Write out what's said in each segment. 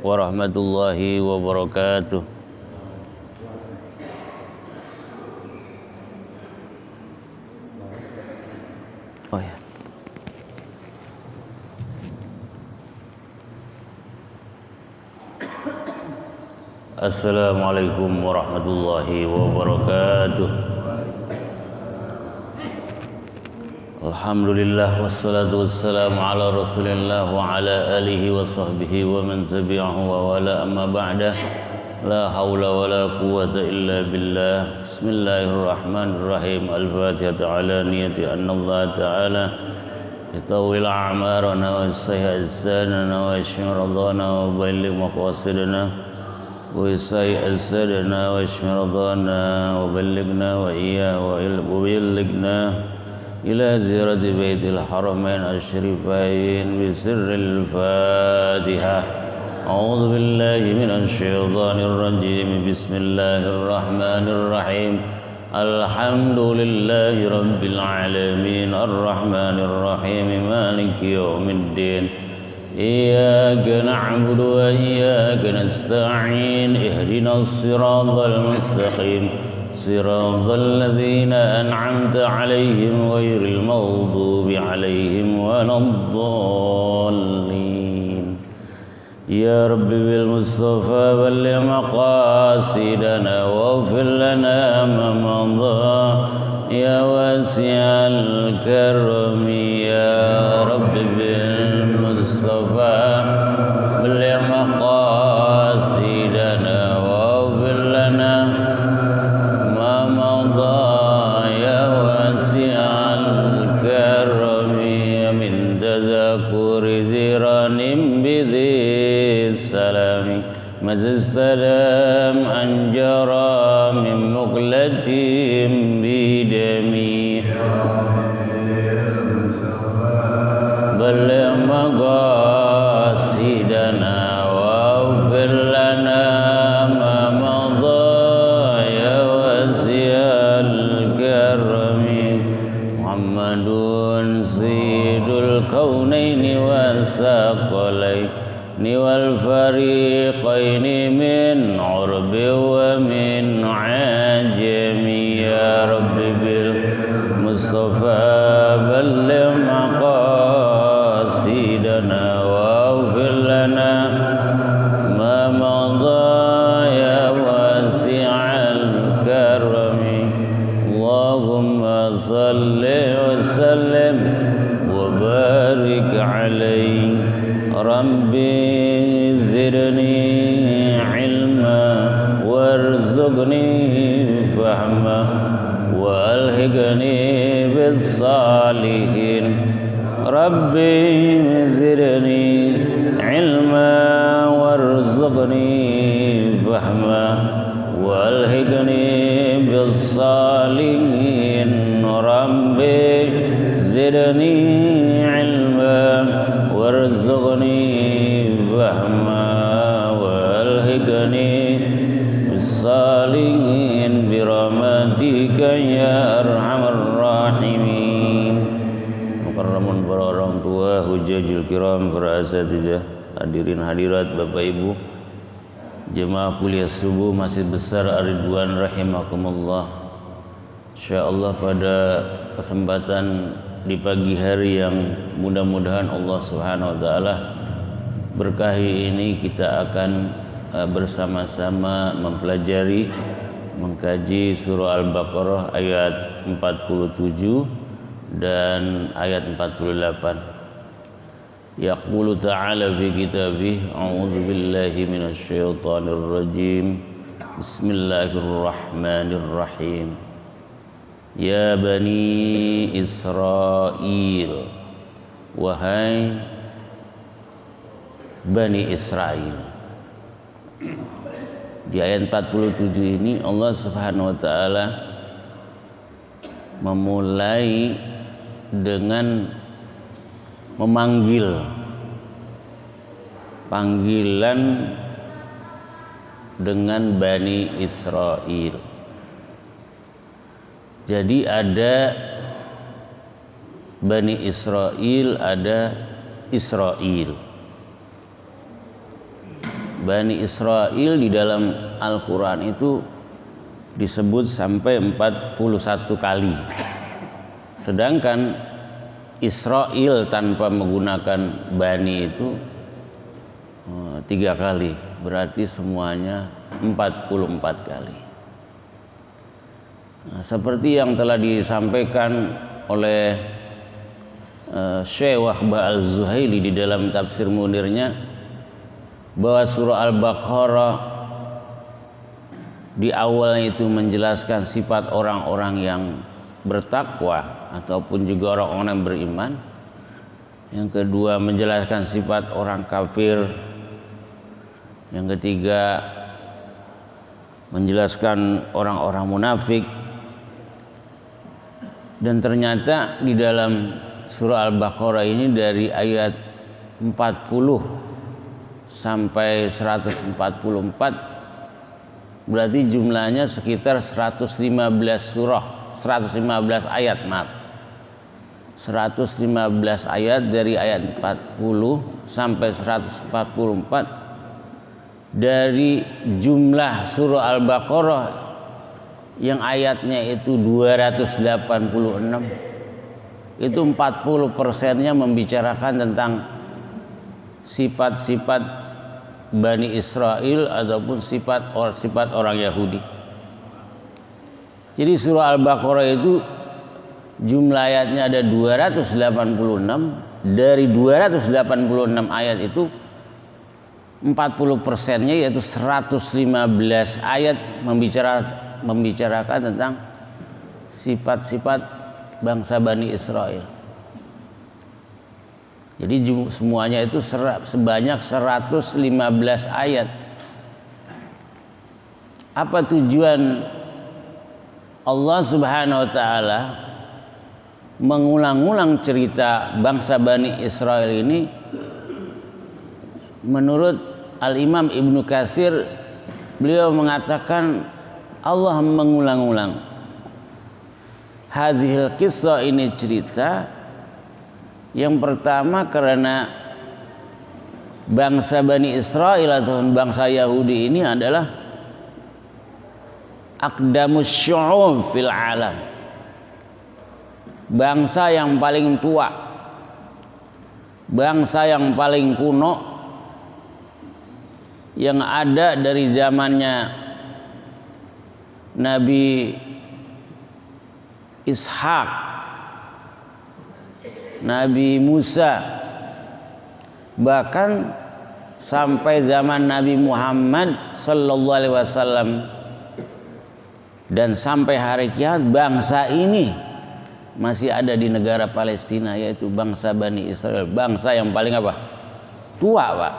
warahmatullahi wabarakatuh. Oh ya. Assalamualaikum warahmatullahi wabarakatuh. Alhamdulillah wassalatu wassalamu ala Rasulillah wa ala alihi wa sahbihi wa man tabi'ahu wa wala, amma ba'da. La hawla wa la quwwata illa billah. Bismillahirrahmanirrahim. Al-Fatihah ala niyati anna Allah ta'ala yatawil a'marana wa yusayyi ajsanana wa yashmi radana wa yuballigh maqasidana wa yusayyi ajsadana wa yashmi radana wa yuballighna wa iya wa yuballighna ila ziyarati baitil haramain asyrifain bi sirril Fatihah. A'udzu billahi minasy syaithanir rajim. Bismillahirrahmanirrahim. Alhamdulillahi rabbil alamin arrahmanir rahim maliki yaumiddin. Iyyaka na'budu wa iyyaka nasta'in. Ihdinas siratal mustaqim. صراط الذين أنعمت عليهم غير المغضوب عليهم ولا الضالين. يا رب بالمصطفى بلغ مقاصدنا واغفر لنا ما مضى يا واسع الكرم. يا رب بالمصطفى بلغ مقاصدنا واغفر لنا يا واسع الكرم. من تذكر ذران بذي السلام مز السلام أنجرى من مقلة بدمي. بلغ مقاصدنا واغفر لنا ما مضى يا واسع الكرم. محمد سيد الكونين والثقلين والفريقين من عرب ومن عجم. يا رب بالمصطفى بلغ مقاصدنا واغفر لنا ما مضى يا واسع الكرم. اللهم صل وسلم وبارك عليه. ربي زدني علما وارزقني فهما والحقني بالصالحين. ربي زدني علما وارزقني فهما والحقني بالصالحين. ربي زدني علما وارزقني فهما والحقني بالصالحين برحمتك يا أرحم الراحمين. Mukarramun para orang tua, hujajil kiram, para asatizah, hadirin hadirat Bapak Ibu, jemaah kuliah subuh Masjid Besar Ar-Ridwan rahimakumullah. Insyaallah pada kesempatan di pagi hari yang mudah-mudahan Allah Subhanahu wa taala berkahi ini, kita akan bersama-sama mempelajari, mengkaji surah Al-Baqarah ayat 47 dan ayat 48. Yaqulu ta'ala fi kitabih, a'udzu billahi minasy syaithanir rajim. Bismillahirrahmanirrahim. Ya Bani Israel, wahai Bani Israel. Di ayat 47 ini Allah Subhanahu wa taala memulai dengan memanggil panggilan dengan Bani Israel. Jadi ada Bani Israel, ada Israel. Bani Israel di dalam Al-Quran itu disebut sampai 41 kali. Sedangkan Israel tanpa menggunakan Bani itu 3 kali. Berarti semuanya 44 kali. Nah, seperti yang telah disampaikan oleh Syekh Wahbah Al-Zuhaili di dalam tafsir Munirnya, bahwa surah Al-Baqarah di awalnya itu menjelaskan sifat orang-orang yang bertakwa ataupun juga orang-orang yang beriman. Yang kedua menjelaskan sifat orang kafir. Yang ketiga menjelaskan orang-orang munafik. Dan ternyata di dalam surah Al-Baqarah ini dari ayat 40 sampai 144 berarti jumlahnya sekitar 115 surah, 115 ayat, maaf. 115 ayat dari ayat 40 sampai 144. Dari jumlah surah Al-Baqarah yang ayatnya itu 286, itu 40%-nya membicarakan tentang sifat-sifat Bani Israel ataupun sifat orang Yahudi. Jadi surah Al-Baqarah itu jumlah ayatnya ada 286. Dari 286 ayat itu 40%-nya yaitu 115 ayat membicarakan tentang sifat-sifat bangsa Bani Israel. Jadi semuanya itu sebanyak 115 ayat. Apa tujuan Allah Subhanahu wa taala mengulang-ulang cerita bangsa Bani Israel ini? Menurut Al-Imam Ibnu Katsir, beliau mengatakan Allah mengulang-ulang hadhil kisah, ini cerita yang pertama karena bangsa Bani Israel atau bangsa Yahudi ini adalah aqdamus syu'ub fil alam, bangsa yang paling tua, bangsa yang paling kuno yang ada dari zamannya Nabi Ishak, Nabi Musa, bahkan sampai zaman Nabi Muhammad sallallahu alaihi wasallam, dan sampai hari kiamat bangsa ini masih ada di negara Palestina, yaitu bangsa Bani Israel, bangsa yang paling apa? Tua, Pak.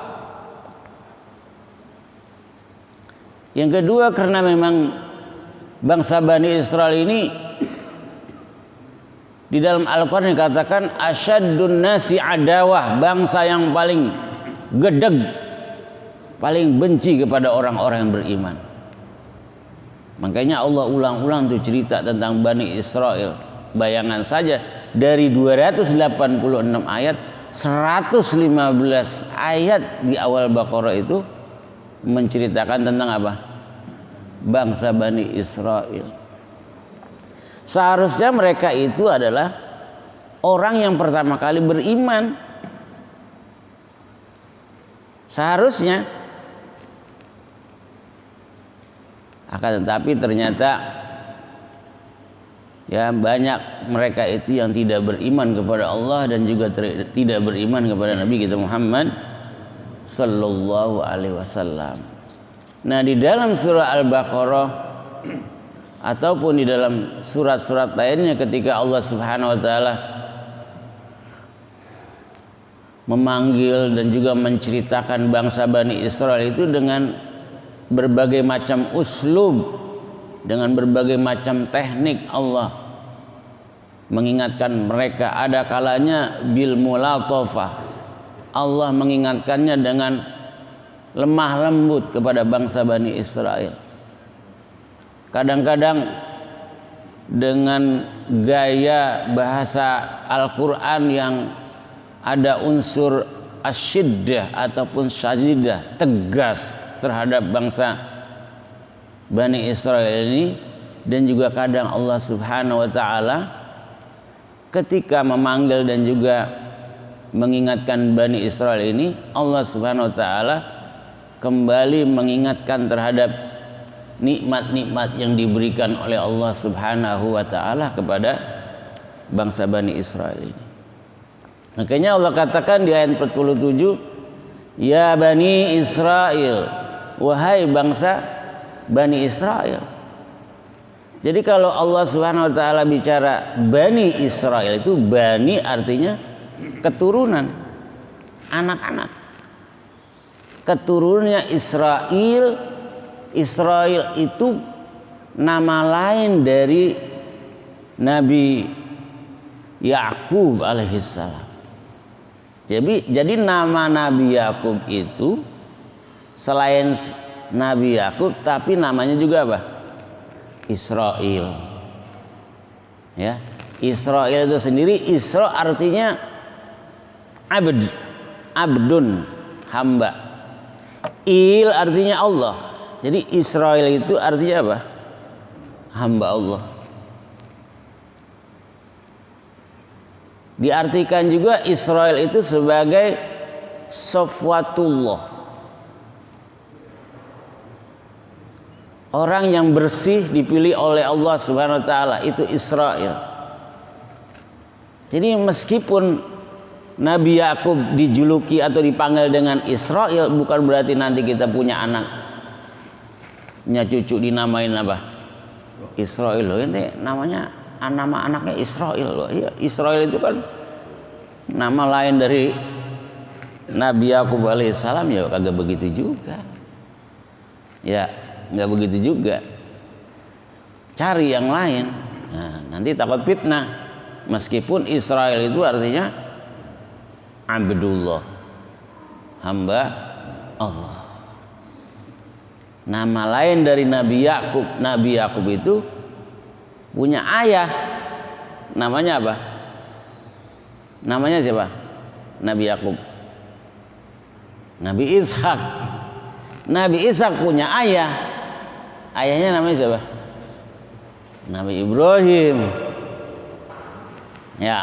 Yang kedua karena memang bangsa Bani Israel ini di dalam Al-Quran dikatakan asyaddun nasi adawah, bangsa yang paling gedeg, paling benci kepada orang-orang yang beriman. Makanya Allah ulang-ulang tuh cerita tentang Bani Israel. Bayangan saja dari 286 ayat, 115 ayat di awal Baqarah itu menceritakan tentang apa? Bangsa Bani Israel. Seharusnya mereka itu adalah orang yang pertama kali beriman. Seharusnya. Akan tetapi ternyata ya banyak mereka itu yang tidak beriman kepada Allah dan juga tidak beriman kepada Nabi kita Muhammad sallallahu alaihi wasallam. Nah, di dalam surah Al-Baqarah ataupun di dalam surat-surat lainnya ketika Allah Subhanahu wa taala memanggil dan juga menceritakan bangsa Bani Israel itu dengan berbagai macam uslub, dengan berbagai macam teknik Allah mengingatkan mereka. Ada kalanya bil mulatafah, Allah mengingatkannya dengan lemah lembut kepada bangsa Bani Israel. Kadang-kadang dengan gaya bahasa Al-Quran yang ada unsur asyiddah ataupun syadidah, tegas terhadap bangsa Bani Israel ini. Dan juga kadang Allah Subhanahu wa taala ketika memanggil dan juga mengingatkan Bani Israel ini, Allah Subhanahu wa taala kembali mengingatkan terhadap nikmat-nikmat yang diberikan oleh Allah Subhanahu wa taala kepada bangsa Bani Israel ini. Makanya Allah katakan di ayat 47, ya Bani Israel, wahai bangsa Bani Israel. Jadi kalau Allah Subhanahu wa taala bicara Bani Israel, itu Bani artinya keturunan, anak-anak. Keturunannya Israel. Israel itu nama lain dari Nabi Yakub alaihissalam. Jadi nama Nabi Yakub itu selain Nabi Yakub, tapi namanya juga apa? Israel. Ya, Israel itu sendiri, Isra artinya abdun, hamba. Il artinya Allah. Jadi Israel itu artinya apa? Hamba Allah. Diartikan juga Israel itu sebagai Safwatullah, orang yang bersih dipilih oleh Allah Subhanahu wa taala, itu Israel. Jadi meskipun Nabi Yakub dijuluki atau dipanggil dengan Israel, bukan berarti nanti kita punya anak, punya cucu dinamain apa? Israel loh. Ini namanya nama anaknya Israel loh. Iya, Israel itu kan nama lain dari Nabi Yakub alaihissalam. Ya kagak begitu juga. Ya nggak begitu juga. Cari yang lain. Nah, nanti takut fitnah. Meskipun Israel itu artinya Abdullah, hamba Allah. Nama lain dari Nabi Yakub. Nabi Yakub itu punya ayah, namanya apa? Namanya siapa? Nabi Yakub. Nabi Ishak. Nabi Ishak punya ayah. Ayahnya namanya siapa? Nabi Ibrahim. Ya.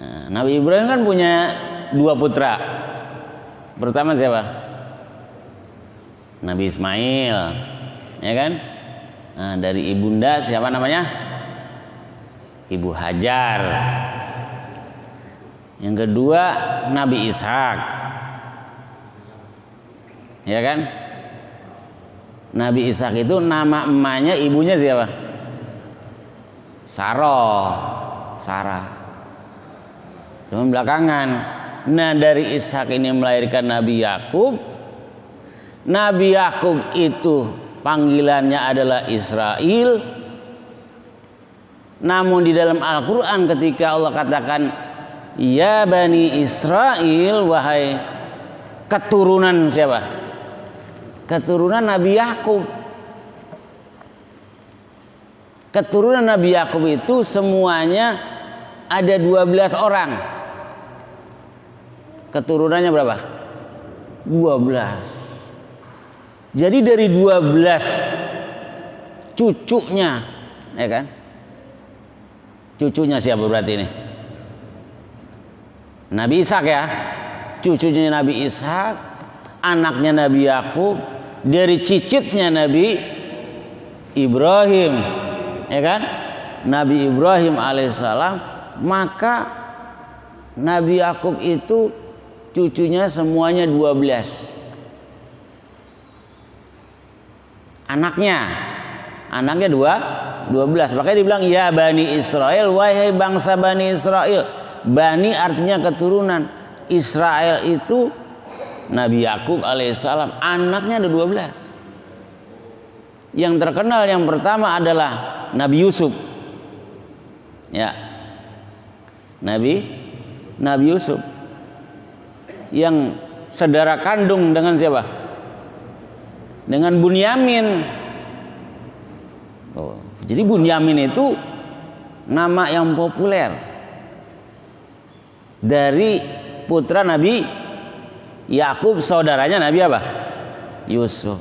Nah, Nabi Ibrahim kan punya 2 putra. Pertama siapa? Nabi Ismail, ya kan? Nah, dari ibunda siapa namanya? Ibu Hajar. Yang kedua Nabi Ishak, ya kan? Nabi Ishak itu nama emaknya, ibunya siapa? Sarah. Cuma belakangan. Nah, dari Ishak ini melahirkan Nabi Yakub. Nabi Yakub itu panggilannya adalah Israel. Namun di dalam Al-Quran ketika Allah katakan ya Bani Israel, wahai keturunan siapa? Keturunan Nabi Yakub. Keturunan Nabi Yakub itu semuanya ada 12 orang. Keturunannya berapa? 12. Jadi dari 12 cucunya, ya kan? Cucunya siapa berarti ini? Nabi Ishak ya. Cucunya Nabi Ishak, anaknya Nabi Yakub, dari cicitnya Nabi Ibrahim, ya kan? Nabi Ibrahim alaihissalam. Maka Nabi Yakub itu cucunya semuanya 12. Anaknya 12. Makanya dibilang ya Bani Israel, wahai bangsa Bani Israel. Bani artinya keturunan. Israel itu Nabi Yakub alaihissalam, anaknya ada 12. Yang terkenal yang pertama adalah Nabi Yusuf. Ya. Nabi Yusuf yang saudara kandung dengan siapa? Dengan Bunyamin. Jadi Bunyamin itu nama yang populer dari putra Nabi Yakub, saudaranya Nabi apa? Yusuf.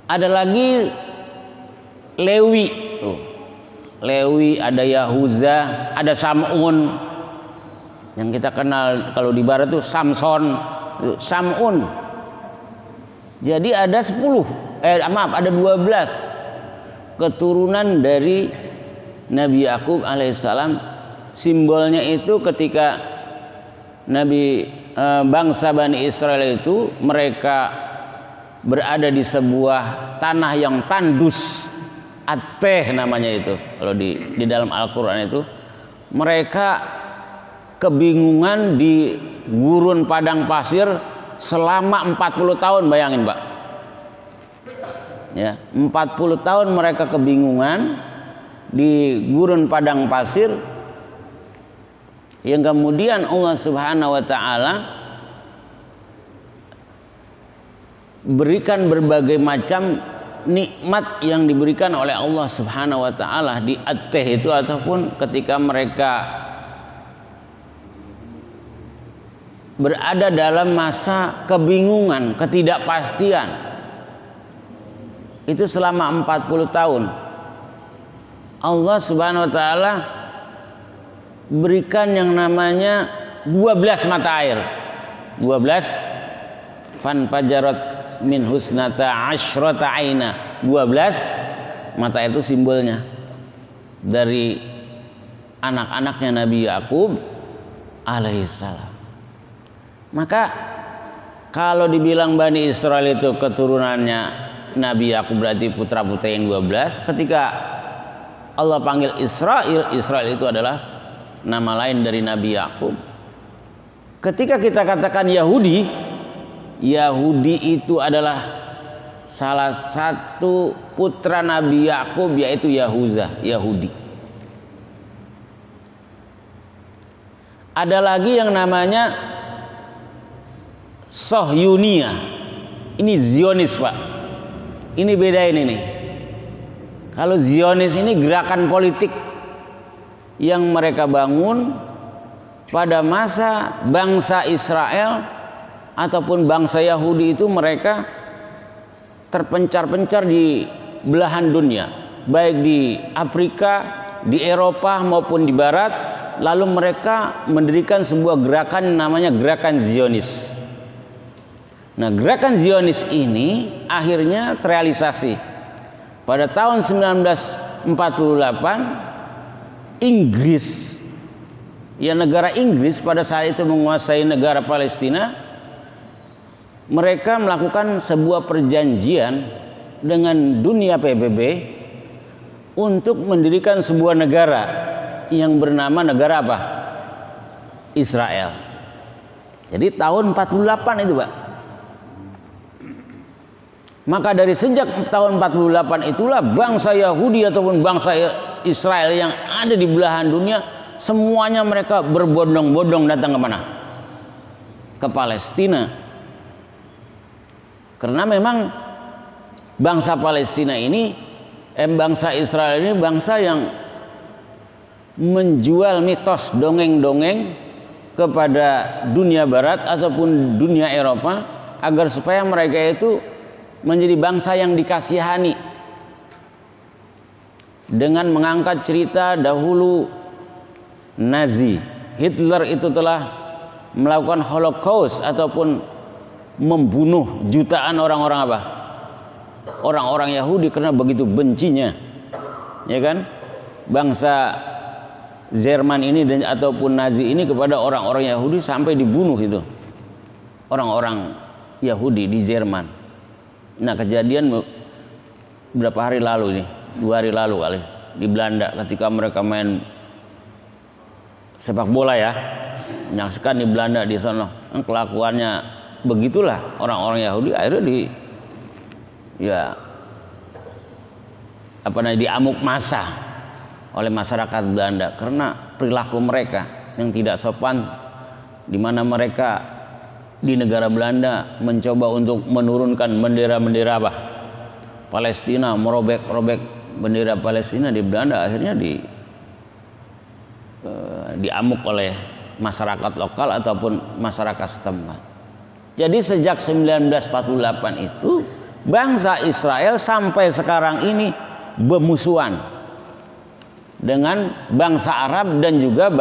Ada lagi Lewi. Tuh. Lewi, ada Yahuza, ada Sam'un. Yang kita kenal kalau di barat itu Samson, itu Sam'un. Jadi ada 12 keturunan dari Nabi Yakub alaihissalam. Simbolnya itu ketika bangsa Bani Israel itu mereka berada di sebuah tanah yang tandus, At-Teh namanya itu. Kalau di dalam Al-Quran itu mereka kebingungan di gurun padang pasir selama 40 tahun, bayangin Pak ya, 40 tahun mereka kebingungan di gurun padang pasir, yang kemudian Allah Subhanahu wa taala berikan berbagai macam nikmat yang diberikan oleh Allah Subhanahu wa taala di At-Teh itu, ataupun ketika mereka berada dalam masa kebingungan, ketidakpastian. Itu selama 40 tahun Allah Subhanahu wa taala berikan yang namanya 12 mata air. 12 fanfajarat min husnata asyrata aina. 12 mata air itu simbolnya dari anak-anaknya Nabi Yakub alaihissalam. Maka kalau dibilang Bani Israel itu keturunannya Nabi Yakub berarti putra-putri yang 12. Ketika Allah panggil Israel, Israel itu adalah nama lain dari Nabi Yakub. Ketika kita katakan Yahudi, Yahudi itu adalah salah satu putra Nabi Yakub, yaitu Yahuza, Yahudi. Ada lagi yang namanya Sohyunia. Ini Zionis Pak. Ini bedain ini. Kalau Zionis ini gerakan politik yang mereka bangun pada masa bangsa Israel ataupun bangsa Yahudi itu mereka terpencar-pencar di belahan dunia, baik di Afrika, di Eropa maupun di Barat. Lalu mereka mendirikan sebuah gerakan namanya gerakan Zionis. Nah, gerakan Zionis ini akhirnya terrealisasi pada tahun 1948. Inggris, ya negara Inggris pada saat itu menguasai negara Palestina. Mereka melakukan sebuah perjanjian dengan dunia PBB untuk mendirikan sebuah negara yang bernama negara apa? Israel. Jadi tahun 48 itu Pak. Maka dari sejak tahun 48 itulah bangsa Yahudi ataupun bangsa Israel yang ada di belahan dunia, semuanya mereka berbondong-bondong datang ke mana? Ke Palestina. Karena memang bangsa Palestina ini, bangsa Israel ini bangsa yang menjual mitos dongeng-dongeng kepada dunia Barat ataupun dunia Eropa agar supaya mereka itu menjadi bangsa yang dikasihani, dengan mengangkat cerita dahulu Nazi. Hitler itu telah melakukan Holocaust ataupun membunuh jutaan orang-orang apa? Orang-orang Yahudi karena begitu bencinya, ya kan? Bangsa Jerman ini dan ataupun Nazi ini kepada orang-orang Yahudi sampai dibunuh itu orang-orang Yahudi di Jerman. Nah, kejadian berapa hari lalu ini, 2 hari lalu kali di Belanda ketika mereka main sepak bola ya, menyaksikan di Belanda di sana. Kelakuannya begitulah orang-orang Yahudi akhirnya diamuk massa oleh masyarakat Belanda karena perilaku mereka yang tidak sopan, di mana mereka di negara Belanda mencoba untuk menurunkan bendera-bendera apa? Palestina, merobek-robek bendera Palestina. Di Belanda akhirnya diamuk oleh masyarakat lokal ataupun masyarakat setempat. Jadi sejak 1948 itu bangsa Israel sampai sekarang ini bermusuhan dengan bangsa Arab dan juga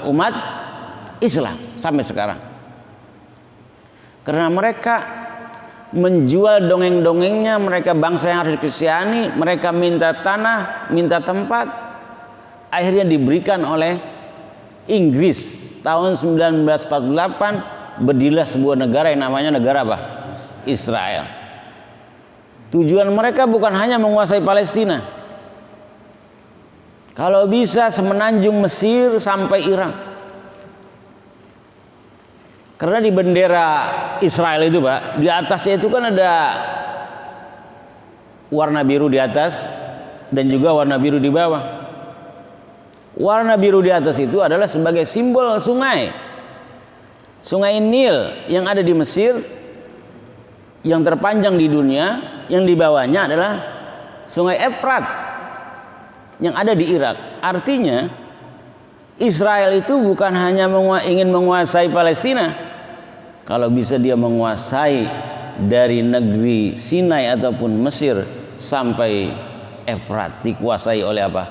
umat Islam sampai sekarang. Karena mereka menjual dongeng-dongengnya, mereka bangsa yang harus dikasihani, mereka minta tanah, minta tempat, akhirnya diberikan oleh Inggris. Tahun 1948 berdirilah sebuah negara yang namanya negara apa? Israel. Tujuan mereka bukan hanya menguasai Palestina. Kalau bisa semenanjung Mesir sampai Irak. Karena di bendera Israel itu, Pak, di atasnya itu kan ada warna biru di atas dan juga warna biru di bawah. Warna biru di atas itu adalah sebagai simbol sungai. Sungai Nil yang ada di Mesir, yang terpanjang di dunia, yang di bawahnya adalah Sungai Efrat yang ada di Irak. Artinya Israel itu bukan hanya ingin menguasai Palestina. Kalau bisa dia menguasai dari negeri Sinai ataupun Mesir sampai Efrat dikuasai oleh apa?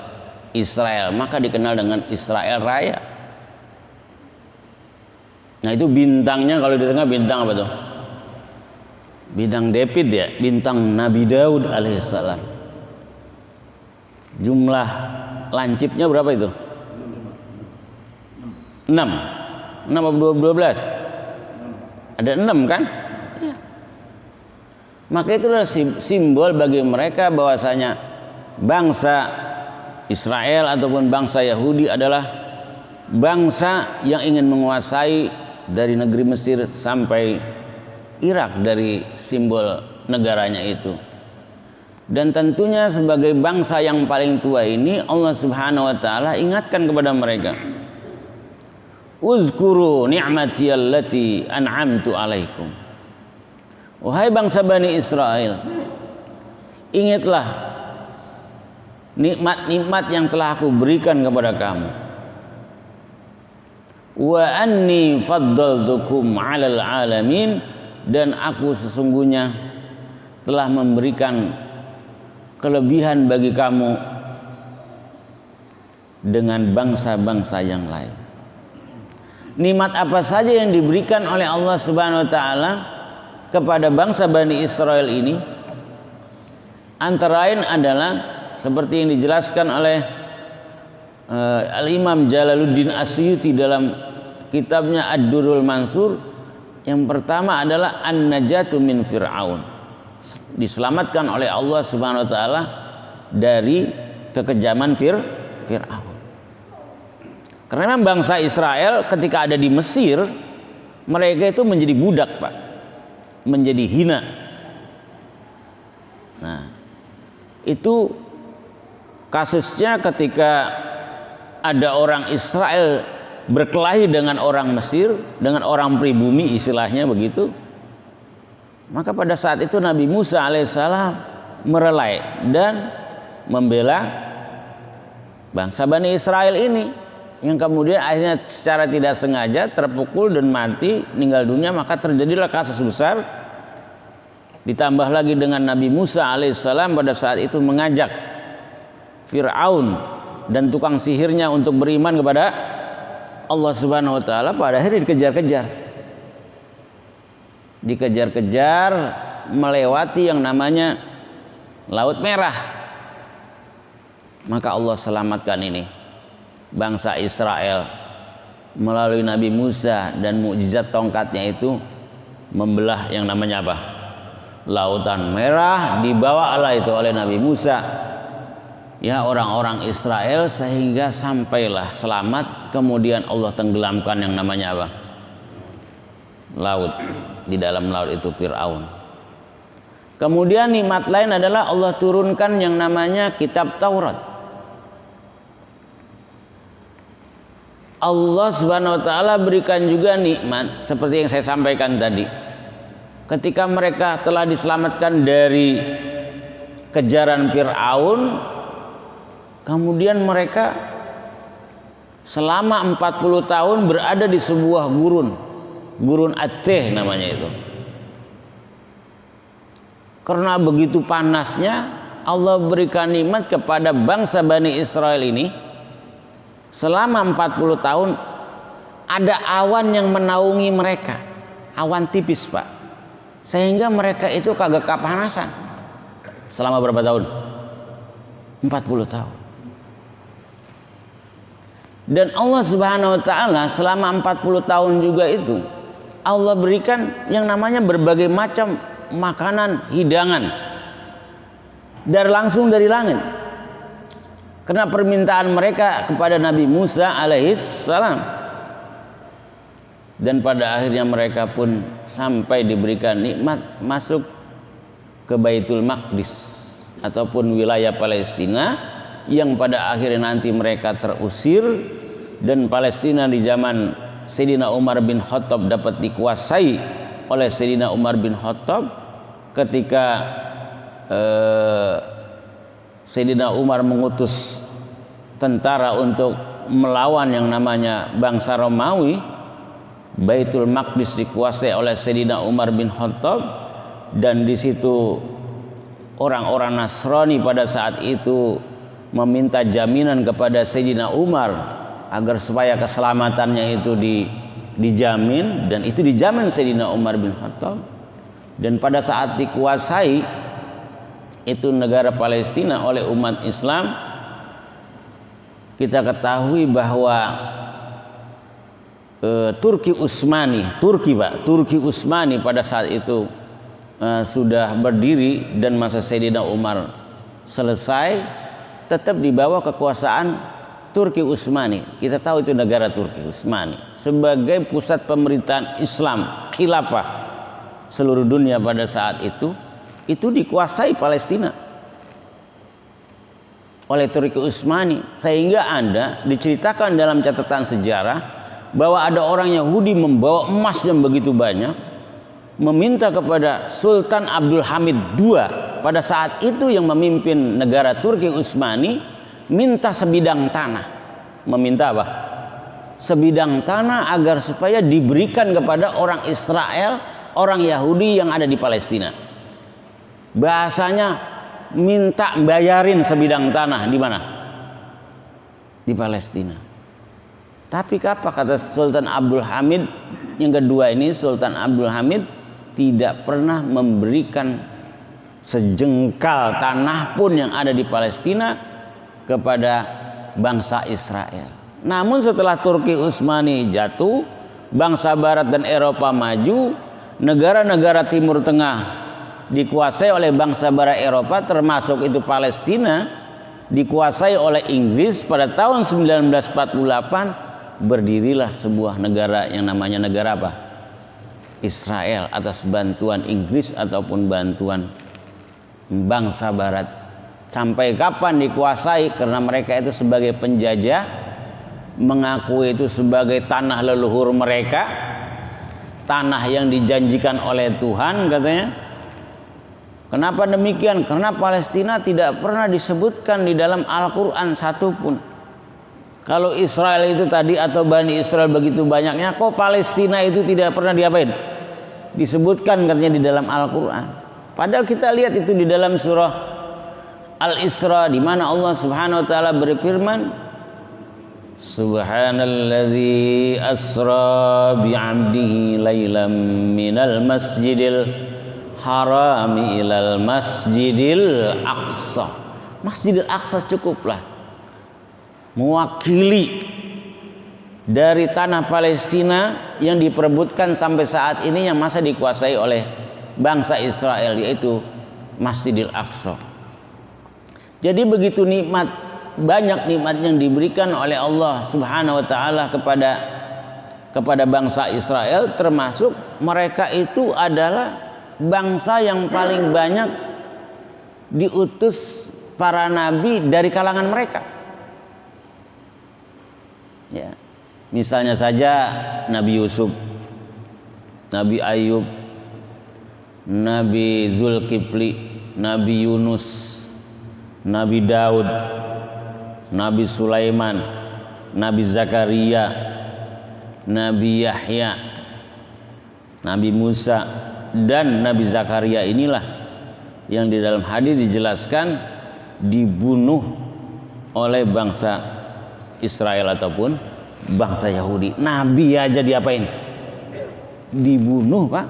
Israel, maka dikenal dengan Israel Raya. Nah itu bintangnya, kalau di tengah bintang apa tuh? Bintang David ya, bintang Nabi Daud alaihissalam. Jumlah lancipnya berapa itu? 6 atau 12? Ada 6 kan? Ya. Maka itulah simbol bagi mereka bahwasanya bangsa Israel ataupun bangsa Yahudi adalah bangsa yang ingin menguasai dari negeri Mesir sampai Irak, dari simbol negaranya itu. Dan tentunya sebagai bangsa yang paling tua ini, Allah Subhanahu wa taala ingatkan kepada mereka, uzkuru ni'mati allati an'amtu alaikum. Wahai bangsa Bani Israel, ingatlah nikmat-nikmat yang telah aku berikan kepada kamu. Wa anni faddaltukum 'alal 'alamin, dan aku sesungguhnya telah memberikan kelebihan bagi kamu dengan bangsa-bangsa yang lain. Nikmat apa saja yang diberikan oleh Allah Subhanahu wa taala kepada bangsa Bani Israel ini, antara lain adalah seperti yang dijelaskan oleh Al-Imam Jalaluddin Asyuti dalam kitabnya Ad-Durrul Mansur. Yang pertama adalah an-najatu min Fir'aun, diselamatkan oleh Allah Subhanahu wa taala dari kekejaman Fir'aun. Karena memang bangsa Israel ketika ada di Mesir, mereka itu menjadi budak, Pak, menjadi hina. Nah, itu kasusnya ketika ada orang Israel berkelahi dengan orang Mesir, dengan orang pribumi istilahnya begitu. Maka pada saat itu Nabi Musa alaihissalam merelai dan membela bangsa Bani Israel ini, yang kemudian akhirnya secara tidak sengaja terpukul dan mati, meninggal dunia. Maka terjadilah kasus besar. Ditambah lagi dengan Nabi Musa alaihissalam pada saat itu mengajak Fir'aun dan tukang sihirnya untuk beriman kepada Allah Subhanahu wa taala. Pada akhirnya dikejar-kejar melewati yang namanya Laut Merah. Maka Allah selamatkan ini bangsa Israel melalui Nabi Musa, dan mukjizat tongkatnya itu membelah yang namanya apa? Lautan Merah. Dibawalah itu oleh Nabi Musa ya orang-orang Israel sehingga sampailah selamat. Kemudian Allah tenggelamkan yang namanya apa? Laut. Di dalam laut itu Fir'aun. Kemudian nikmat lain adalah Allah turunkan yang namanya kitab Taurat. Allah Subhanahu wa taala berikan juga nikmat seperti yang saya sampaikan tadi. Ketika mereka telah diselamatkan dari kejaran Fir'aun, kemudian mereka selama 40 tahun berada di sebuah gurun Aceh namanya itu. Karena begitu panasnya, Allah berikan nikmat kepada bangsa Bani Israel ini. Selama 40 tahun ada awan yang menaungi mereka, awan tipis Pak, sehingga mereka itu kagak kepanasan. Selama berapa tahun? 40 tahun. Dan Allah Subhanahu wa taala selama 40 tahun juga itu Allah berikan yang namanya berbagai macam makanan, hidangan langsung dari langit. Karena permintaan mereka kepada Nabi Musa alaihissalam. Dan pada akhirnya mereka pun sampai diberikan nikmat masuk ke Baitul Maqdis ataupun wilayah Palestina, yang pada akhirnya nanti mereka terusir, dan Palestina di zaman Sayyidina Umar bin Khattab dapat dikuasai oleh Sayyidina Umar bin Khattab ketika Sayyidina Umar mengutus tentara untuk melawan yang namanya bangsa Romawi. Baitul Maqdis dikuasai oleh Sayyidina Umar bin Khattab, dan di situ orang-orang Nasrani pada saat itu meminta jaminan kepada Sayyidina Umar agar supaya keselamatannya itu dijamin, dan itu dijamin Sayyidina Umar bin Khattab. Dan pada saat dikuasai itu negara Palestina oleh umat Islam, kita ketahui bahwa Turki Utsmani pada saat itu sudah berdiri, dan masa Sayyidina Umar selesai, tetap di bawah kekuasaan Turki Utsmani. Kita tahu itu negara Turki Utsmani sebagai pusat pemerintahan Islam khilafah seluruh dunia pada saat itu dikuasai Palestina oleh Turki Utsmani, sehingga diceritakan dalam catatan sejarah bahwa ada orang Yahudi membawa emas yang begitu banyak, meminta kepada Sultan Abdul Hamid II pada saat itu yang memimpin negara Turki Utsmani, minta sebidang tanah. Meminta apa? Sebidang tanah agar supaya diberikan kepada orang Israel, orang Yahudi yang ada di Palestina. Bahasanya minta bayarin sebidang tanah di mana? Di Palestina. Tapi apa kata Sultan Abdul Hamid yang kedua ini? Sultan Abdul Hamid tidak pernah memberikan sejengkal tanah pun yang ada di Palestina kepada bangsa Israel. Namun setelah Turki Utsmani jatuh, bangsa Barat dan Eropa maju, negara-negara Timur Tengah dikuasai oleh bangsa Barat Eropa, termasuk itu Palestina dikuasai oleh Inggris. Pada tahun 1948 berdirilah sebuah negara yang namanya negara apa? Israel, atas bantuan Inggris ataupun bantuan bangsa Barat. Sampai kapan dikuasai? Karena mereka itu sebagai penjajah, mengakui itu sebagai tanah leluhur mereka, tanah yang dijanjikan oleh Tuhan katanya. Kenapa demikian? Karena Palestina tidak pernah disebutkan di dalam Al-Quran satupun. Kalau Israel itu tadi atau Bani Israel begitu banyaknya, kok Palestina itu tidak pernah diapain? Disebutkan katanya di dalam Al-Quran. Padahal kita lihat itu di dalam surah Al-Isra, di mana Allah Subhanahu wa taala berfirman, Subhanalladzi asra bi'abdihi lailam minal masjidil harami ilal masjidil aqsa. Masjidil Aqsa cukuplah mewakili dari tanah Palestina yang diperebutkan sampai saat ini, yang masa dikuasai oleh bangsa Israel, yaitu Masjidil Aqsa. Jadi begitu nikmat, banyak nikmat yang diberikan oleh Allah Subhanahu wa taala kepada bangsa Israel, termasuk mereka itu adalah bangsa yang paling banyak diutus para nabi dari kalangan mereka. Ya, misalnya saja Nabi Yusuf, Nabi Ayub, Nabi Zulkifli, Nabi Yunus, Nabi Daud, Nabi Sulaiman, Nabi Zakaria, Nabi Yahya, Nabi Musa, dan Nabi Zakaria inilah yang di dalam hadis dijelaskan dibunuh oleh bangsa Israel ataupun bangsa Yahudi. Nabi aja diapain? Dibunuh, Pak.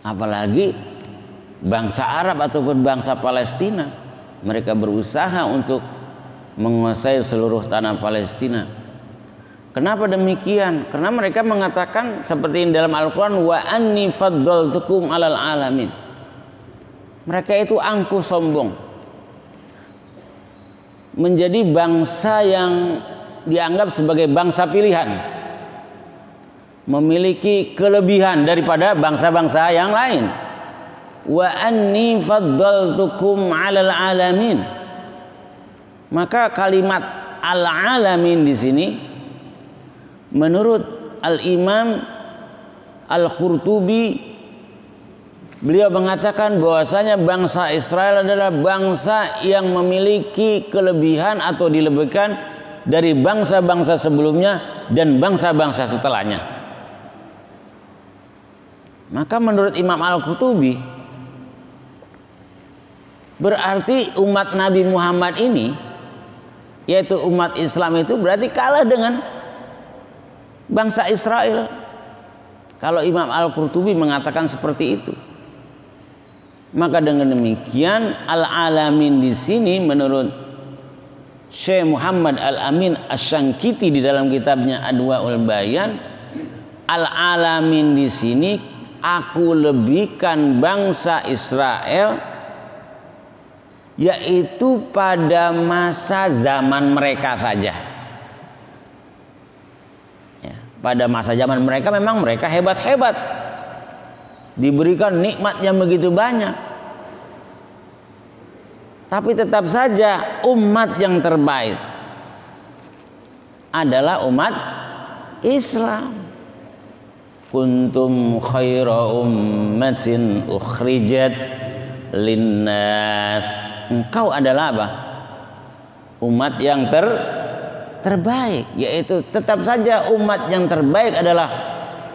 Apalagi bangsa Arab ataupun bangsa Palestina. Mereka berusaha untuk menguasai seluruh tanah Palestina. Kenapa demikian? Karena mereka mengatakan seperti ini dalam Al-Quran, wa anni faddaltukum alal alamin. Mereka itu angkuh sombong, menjadi bangsa yang dianggap sebagai bangsa pilihan, memiliki kelebihan daripada bangsa-bangsa yang lain. Wa anni faddaltukum alal alamin. Maka kalimat al-alamin di sini menurut Al-Imam Al-Qurtubi, beliau mengatakan bahwasanya bangsa Israel adalah bangsa yang memiliki kelebihan atau dilebihkan dari bangsa-bangsa sebelumnya dan bangsa-bangsa setelahnya. Maka menurut Imam Al-Qurtubi, berarti umat Nabi Muhammad ini, yaitu umat Islam itu berarti kalah dengan bangsa Israel. Kalau Imam Al-Qurtubi mengatakan seperti itu, maka dengan demikian al-alamin di sini menurut Syekh Muhammad Al-Amin Asy-Syankiti di dalam kitabnya Adwaul Bayan, al-alamin di sini aku lebihkan bangsa Israel, yaitu pada masa zaman mereka saja. Ya, pada masa zaman mereka memang mereka hebat-hebat, diberikan nikmat yang begitu banyak. Tapi tetap saja umat yang terbaik adalah umat Islam. Kuntum khaira ummatin ukhrijat linnas. Engkau adalah apa? Umat yang terbaik, yaitu tetap saja umat yang terbaik adalah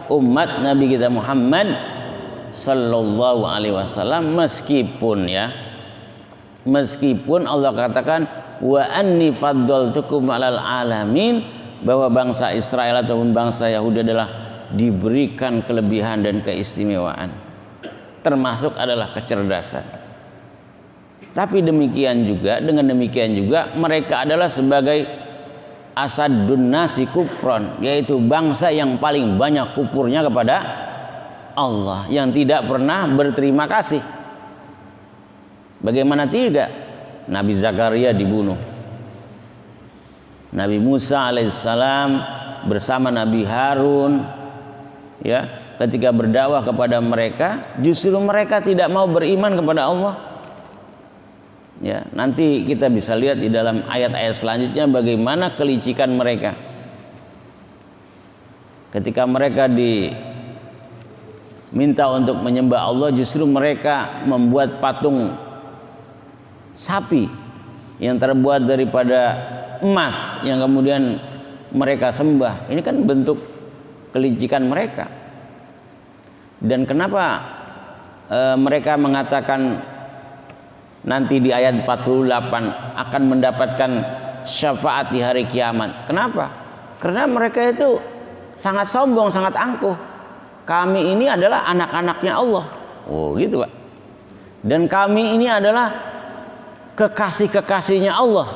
umat Nabi kita Muhammad sallallahu alaihi wasallam, meskipun Allah katakan wa anni faddaltukum alal alamin, bahwa bangsa Israel ataupun bangsa Yahudi adalah diberikan kelebihan dan keistimewaan, termasuk adalah kecerdasan. Tapi demikian juga, dengan demikian juga mereka adalah sebagai asadun nasi kufron, yaitu bangsa yang paling banyak kufurnya kepada Allah, yang tidak pernah berterima kasih. Bagaimana tidak? Nabi Zakaria dibunuh, Nabi Musa alaihissalam bersama Nabi Harun, ya, ketika berdakwah kepada mereka, justru mereka tidak mau beriman kepada Allah. Ya, nanti kita bisa lihat di dalam ayat-ayat selanjutnya bagaimana kelicikan mereka. Ketika mereka diminta untuk menyembah Allah, justru mereka membuat patung sapi yang terbuat daripada emas yang kemudian mereka sembah. Ini kan bentuk kelicikan mereka. Dan kenapa mereka mengatakan nanti di ayat 48 akan mendapatkan syafaat di hari kiamat? Kenapa? Karena mereka itu sangat sombong, sangat angkuh. Kami ini adalah anak-anaknya Allah. Oh gitu, Pak. Dan kami ini adalah kekasih-kekasihnya Allah.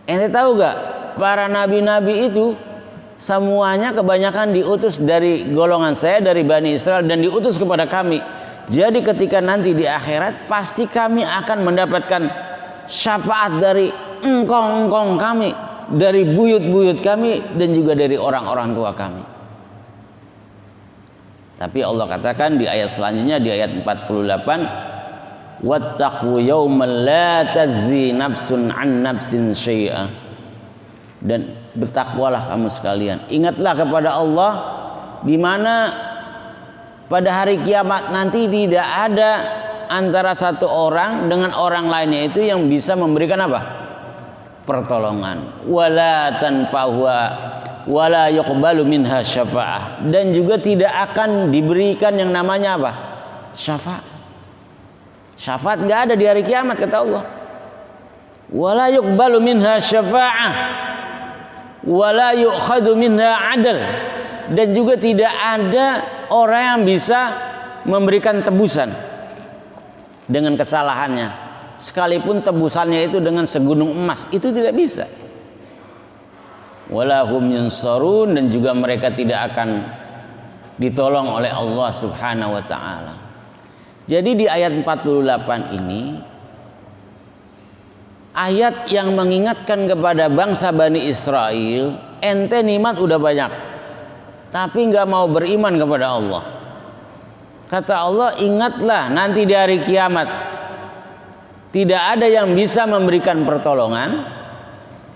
Ente tahu gak? Para nabi-nabi itu semuanya kebanyakan diutus dari golongan saya, dari Bani Israel, dan diutus kepada kami. Jadi ketika nanti di akhirat pasti kami akan mendapatkan syafaat dari engkong-engkong kami, dari buyut-buyut kami, dan juga dari orang-orang tua kami. Tapi Allah katakan di ayat selanjutnya, di ayat 48, wattaqu yawman la tajzi nafsun an nafsin syai'a. Dan bertakwalah kamu sekalian, ingatlah kepada Allah, di mana pada hari kiamat nanti tidak ada antara satu orang dengan orang lainnya itu yang bisa memberikan apa? pertolongan. Wala tanfa'uha wala yuqbalu minha syafa'ah, dan juga tidak akan diberikan yang namanya apa? Syafaat. Syafaat enggak ada di hari kiamat kata Allah. Wala yuqbalu minha syafa'ah wala yu'khadhu minha 'adl, dan juga tidak ada orang yang bisa memberikan tebusan dengan kesalahannya, sekalipun tebusannya itu dengan segunung emas, itu tidak bisa. Wala hum yunsarun, dan juga mereka tidak akan ditolong oleh Allah Subhanahu wa taala. Jadi di ayat 48 ini ayat yang mengingatkan kepada bangsa Bani Israel, ente nikmat udah banyak tapi nggak mau beriman kepada Allah. Kata Allah, ingatlah nanti di hari kiamat tidak ada yang bisa memberikan pertolongan,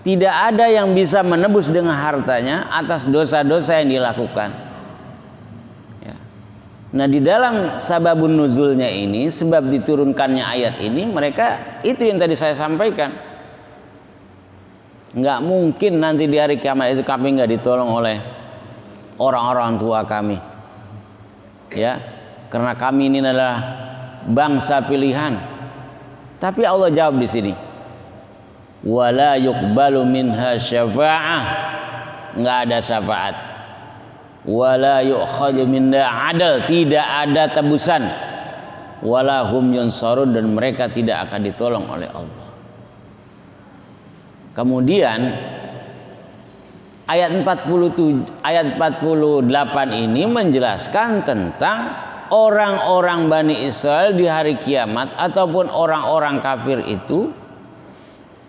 tidak ada yang bisa menebus dengan hartanya atas dosa-dosa yang dilakukan. Ya. Nah, di dalam sababun nuzulnya ini, sebab diturunkannya ayat ini, mereka itu yang tadi saya sampaikan. Nggak mungkin nanti di hari kiamat itu kami nggak ditolong oleh orang-orang tua kami. Ya, karena kami ini adalah bangsa pilihan. Tapi Allah jawab di sini, wala yuqbalu minha syafa'ah, nggak ada syafaat. Wala yu'khadhu minha 'adl, tidak ada tebusan. Wala hum yunsarun, dan mereka tidak akan ditolong oleh Allah. Kemudian ayat 48 ini menjelaskan tentang orang-orang Bani Israel di hari kiamat ataupun orang-orang kafir itu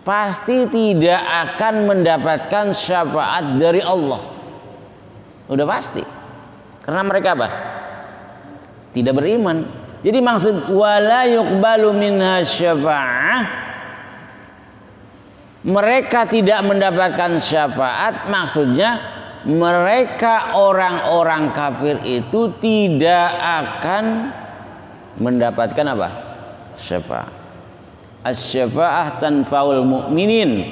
pasti tidak akan mendapatkan syafaat dari Allah. Udah pasti. Karena mereka apa? Tidak beriman. Jadi maksud wala yuqbalu minha syafa'ah, mereka tidak mendapatkan syafaat, maksudnya mereka orang-orang kafir itu tidak akan mendapatkan apa? Syafaat. Asy-syafa'ah tanfa'ul mu'minin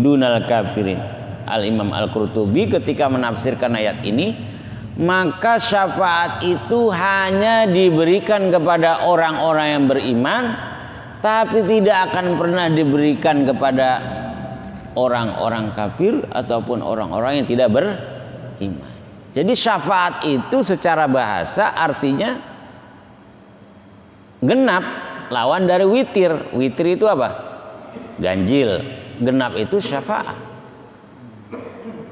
dunal kafirin. Al-Imam Al-Qurtubi ketika menafsirkan ayat ini, maka syafaat itu hanya diberikan kepada orang-orang yang beriman, tapi tidak akan pernah diberikan kepada orang-orang kafir ataupun orang-orang yang tidak beriman. Jadi syafaat itu secara bahasa artinya genap, lawan dari witir. Witir itu apa? Ganjil. Genap itu syafaat.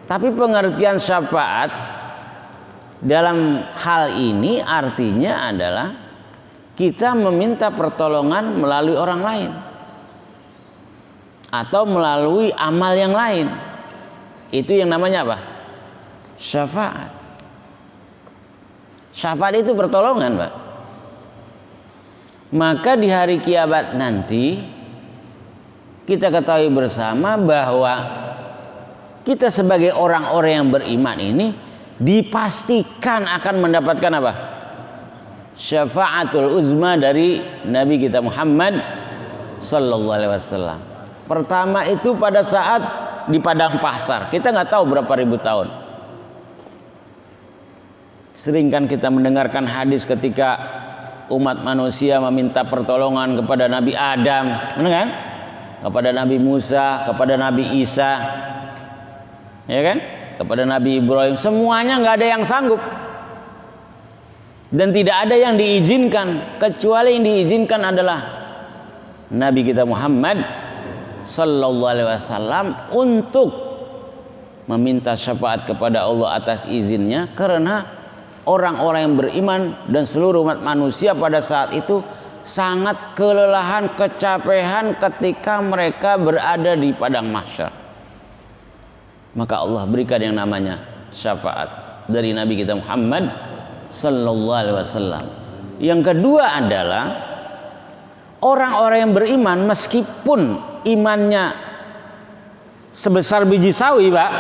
Tapi pengertian syafaat dalam hal ini artinya adalah kita meminta pertolongan melalui orang lain atau melalui amal yang lain. Itu yang namanya apa? Syafaat. Syafaat itu pertolongan, Pak. Maka di hari kiamat nanti kita ketahui bersama bahwa kita sebagai orang-orang yang beriman ini dipastikan akan mendapatkan apa? Syafaatul uzma dari Nabi kita Muhammad sallallahu alaihi wasallam. Pertama itu pada saat di padang mahsyar. Kita nggak tahu berapa ribu tahun. Sering kan kita mendengarkan hadis ketika umat manusia meminta pertolongan kepada Nabi Adam, benar kan? Kepada Nabi Musa, kepada Nabi Isa, ya kan? Kepada Nabi Ibrahim, semuanya nggak ada yang sanggup dan tidak ada yang diizinkan, kecuali yang diizinkan adalah Nabi kita Muhammad sallallahu alaihi wasallam untuk meminta syafaat kepada Allah atas izinnya, karena orang-orang yang beriman dan seluruh umat manusia pada saat itu sangat kelelahan, kecapean ketika mereka berada di padang mahsyar. Maka Allah berikan yang namanya syafaat dari Nabi kita Muhammad sallallahu alaihi wasallam. Yang kedua adalah orang-orang yang beriman meskipun imannya sebesar biji sawi, Pak,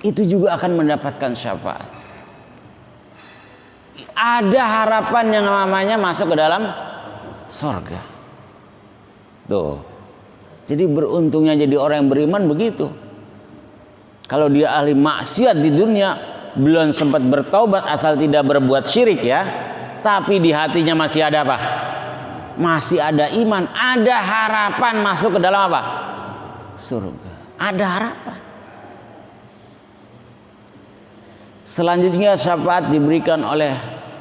itu juga akan mendapatkan syafaat. Ada harapan yang namanya masuk ke dalam surga. Tuh. Jadi beruntungnya jadi orang yang beriman begitu. Kalau dia ahli maksiat di dunia, belum sempat bertaubat asal tidak berbuat syirik ya, tapi di hatinya masih ada apa? Masih ada iman, ada harapan masuk ke dalam apa? Surga. Ada harapan. Selanjutnya syafaat diberikan oleh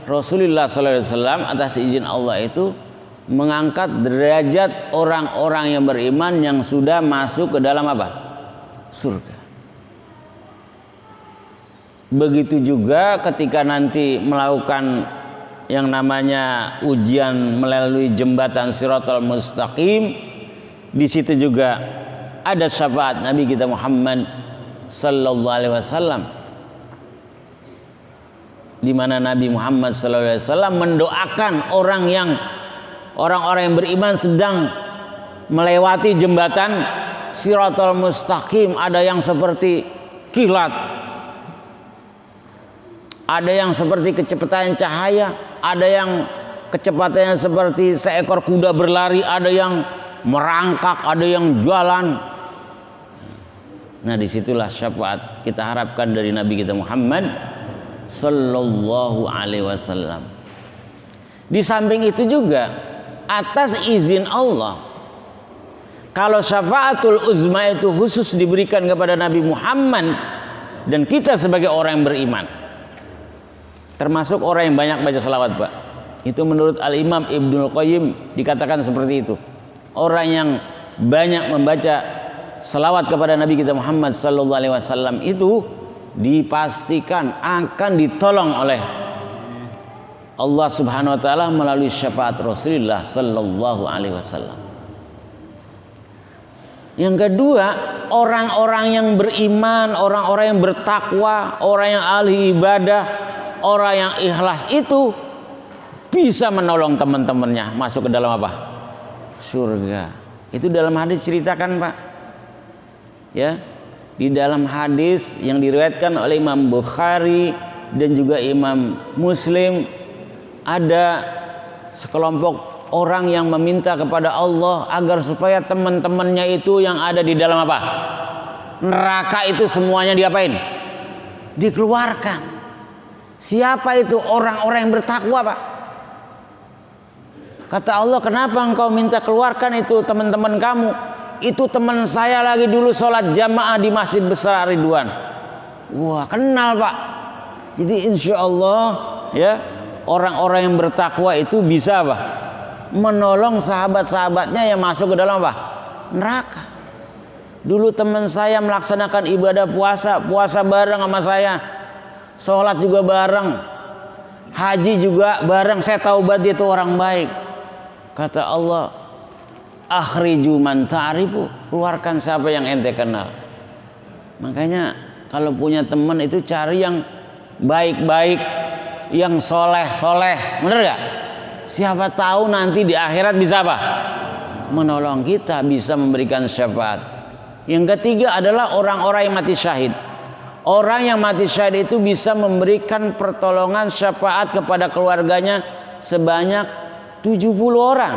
Rasulullah SAW atas izin Allah itu mengangkat derajat orang-orang yang beriman yang sudah masuk ke dalam apa? Surga. Begitu juga ketika nanti melakukan yang namanya ujian melalui jembatan Shiratal Mustaqim, di situ juga ada syafaat Nabi kita Muhammad sallallahu alaihi wasallam, di mana Nabi Muhammad sallallahu alaihi wasallam mendoakan orang-orang yang beriman sedang melewati jembatan Shiratal Mustaqim. Ada yang seperti kilat, ada yang seperti kecepatan cahaya, ada yang kecepatannya seperti seekor kuda berlari, ada yang merangkak, ada yang jalan. Nah, disitulah syafaat kita harapkan dari Nabi kita Muhammad sallallahu alaihi wasallam. Di samping itu juga atas izin Allah, kalau syafaatul uzma itu khusus diberikan kepada Nabi Muhammad dan kita sebagai orang yang beriman, termasuk orang yang banyak baca salawat, Pak. Itu menurut Al-Imam Ibnul Qayyim dikatakan seperti itu. Orang yang banyak membaca salawat kepada Nabi kita Muhammad sallallahu alaihi wasallam itu dipastikan akan ditolong oleh Allah Subhanahu wa taala melalui syafaat Rasulullah sallallahu alaihi wasallam. Yang kedua, orang-orang yang beriman, orang-orang yang bertakwa, orang yang ahli ibadah, orang yang ikhlas itu bisa menolong teman-temannya masuk ke dalam apa? Surga. Itu dalam hadis ceritakan, Pak. Ya. Di dalam hadis yang diriwayatkan oleh Imam Bukhari dan juga Imam Muslim, ada sekelompok orang yang meminta kepada Allah agar supaya teman-temannya itu yang ada di dalam apa? Neraka itu semuanya diapain? Dikeluarkan. Siapa itu? Orang-orang yang bertakwa, Pak. Kata Allah, kenapa engkau minta keluarkan itu teman-teman kamu? Itu teman saya lagi dulu sholat jamaah di Masjid Besar Ridwan. Wah, kenal, Pak. Jadi insya Allah ya, orang-orang yang bertakwa itu bisa apa? Menolong sahabat-sahabatnya yang masuk ke dalam apa? Neraka. Dulu teman saya melaksanakan ibadah puasa bareng sama saya, sholat juga bareng, haji juga bareng. Saya tahu banget dia itu orang baik. Kata Allah, akhriju man ta'rifu, keluarkan siapa yang ente kenal. Makanya kalau punya teman itu cari yang baik-baik, yang soleh-soleh, bener gak? Siapa tahu nanti di akhirat bisa apa? Menolong kita, bisa memberikan syafaat. Yang ketiga adalah orang-orang yang mati syahid. Orang yang mati syahid itu bisa memberikan pertolongan syafaat kepada keluarganya sebanyak 70 orang.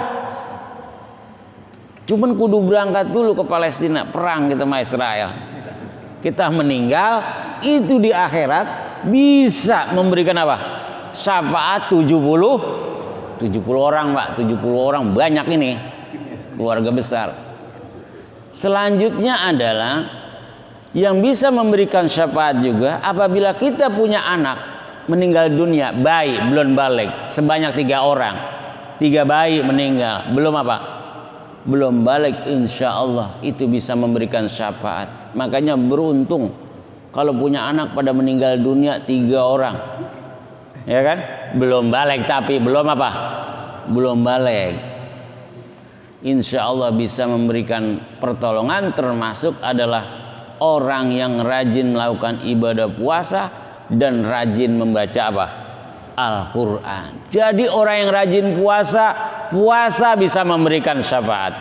Cuman kudu berangkat dulu ke Palestina, perang kita sama Israel. Kita meninggal, itu di akhirat bisa memberikan apa? Syafaat 70 orang, Pak. 70 orang banyak ini, keluarga besar. Selanjutnya adalah yang bisa memberikan syafaat juga apabila kita punya anak meninggal dunia, bayi belum balik, sebanyak 3 orang. 3 bayi meninggal, belum apa? Belum balik, insya Allah itu bisa memberikan syafaat. Makanya beruntung kalau punya anak pada meninggal dunia 3 orang, ya kan? Belum balik, tapi belum apa? Belum balik. Insya Allah bisa memberikan pertolongan, termasuk adalah orang yang rajin melakukan ibadah puasa dan rajin membaca apa? Al-Quran. Jadi orang yang rajin puasa bisa memberikan syafaat.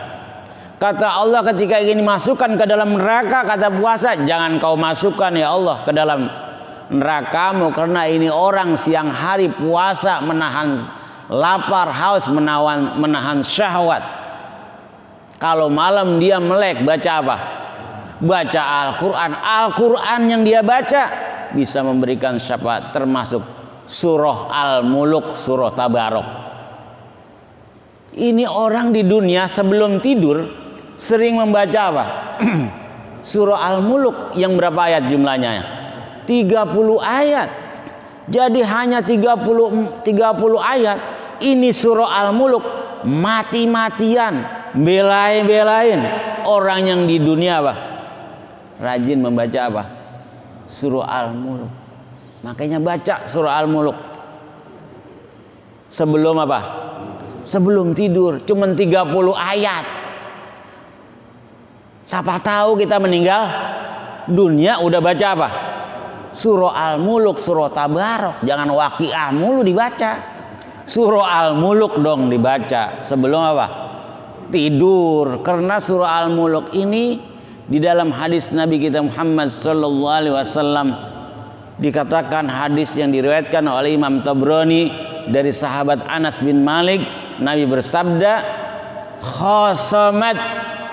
Kata Allah ketika ingin dimasukkan ke dalam neraka, kata puasa, jangan kau masukkan ya Allah ke dalam nerakamu, karena ini orang siang hari puasa menahan lapar, haus, menahan syahwat. Kalau malam dia melek, baca apa? Baca Al-Quran. Al-Quran yang dia baca bisa memberikan syafaat, termasuk surah Al-Muluk, surah Tabarok. Ini orang di dunia sebelum tidur sering membaca apa? Surah Al-Muluk yang berapa ayat jumlahnya? 30 ayat. Jadi hanya 30 ayat. Ini surah Al-Muluk mati-matian, belain orang yang di dunia apa? Rajin membaca apa? Surah Al-Muluk. Makanya baca surah Al-Muluk. Sebelum apa? Sebelum tidur. Cuman 30 ayat. Siapa tahu kita meninggal dunia udah baca apa? Surah Al-Muluk, surah Tabarok. Jangan Waqiah mulu dibaca. Surah Al-Muluk dong dibaca sebelum apa? Tidur. Karena surah Al-Muluk ini di dalam hadis Nabi kita Muhammad sallallahu alaihi wasallam dikatakan, hadis yang diriwayatkan oleh Imam Tabrani dari sahabat Anas bin Malik, Nabi bersabda, "Khasamat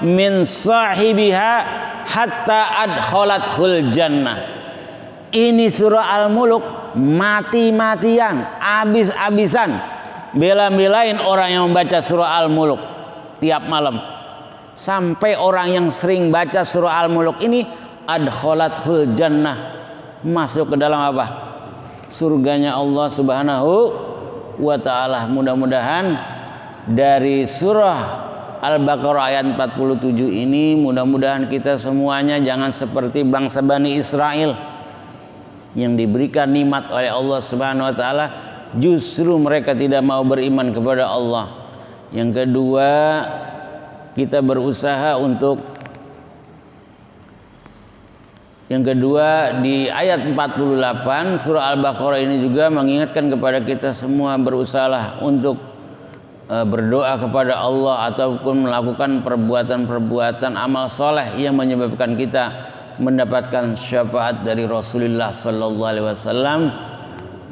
min sahibiha hatta adkhalathul jannah." Ini surah Al-Muluk mati-matian, abis-abisan bela-belain orang yang membaca surah Al-Muluk tiap malam. Sampai orang yang sering baca surah Al-Muluk ini adkhalathul jannah, masuk ke dalam apa? Surganya Allah Subhanahu wa ta'ala. Mudah-mudahan dari surah Al-Baqarah ayat 47 ini, mudah-mudahan kita semuanya jangan seperti bangsa Bani Israel yang diberikan nikmat oleh Allah Subhanahu wa ta'ala, justru mereka tidak mau beriman kepada Allah. Yang kedua, kita berusaha untuk di ayat 48 surah Al-Baqarah ini juga mengingatkan kepada kita semua, berusahalah untuk berdoa kepada Allah ataupun melakukan perbuatan-perbuatan amal soleh yang menyebabkan kita mendapatkan syafaat dari Rasulullah sallallahu alaihi wasallam.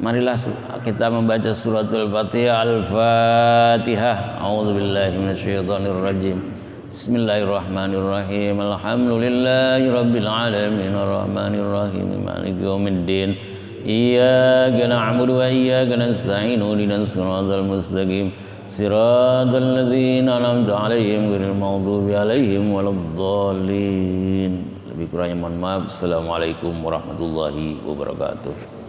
Marilah kita membaca suratul Fatihah. Al-Fatihah. A'udzubillahi minasyaitonir rajim. Bismillahirrahmanirrahim. Alhamdulillahirabbil alamin arrahmanir rahim maliki yaumiddin. Iyyaka na'budu wa iyyaka nasta'in ihdinas siratal mustaqim. Siratal ladzina an'amta 'alaihim ghairil maghdubi 'alaihim waladdallin. Lebih kurangnya mohon maaf. Assalamualaikum warahmatullahi wabarakatuh.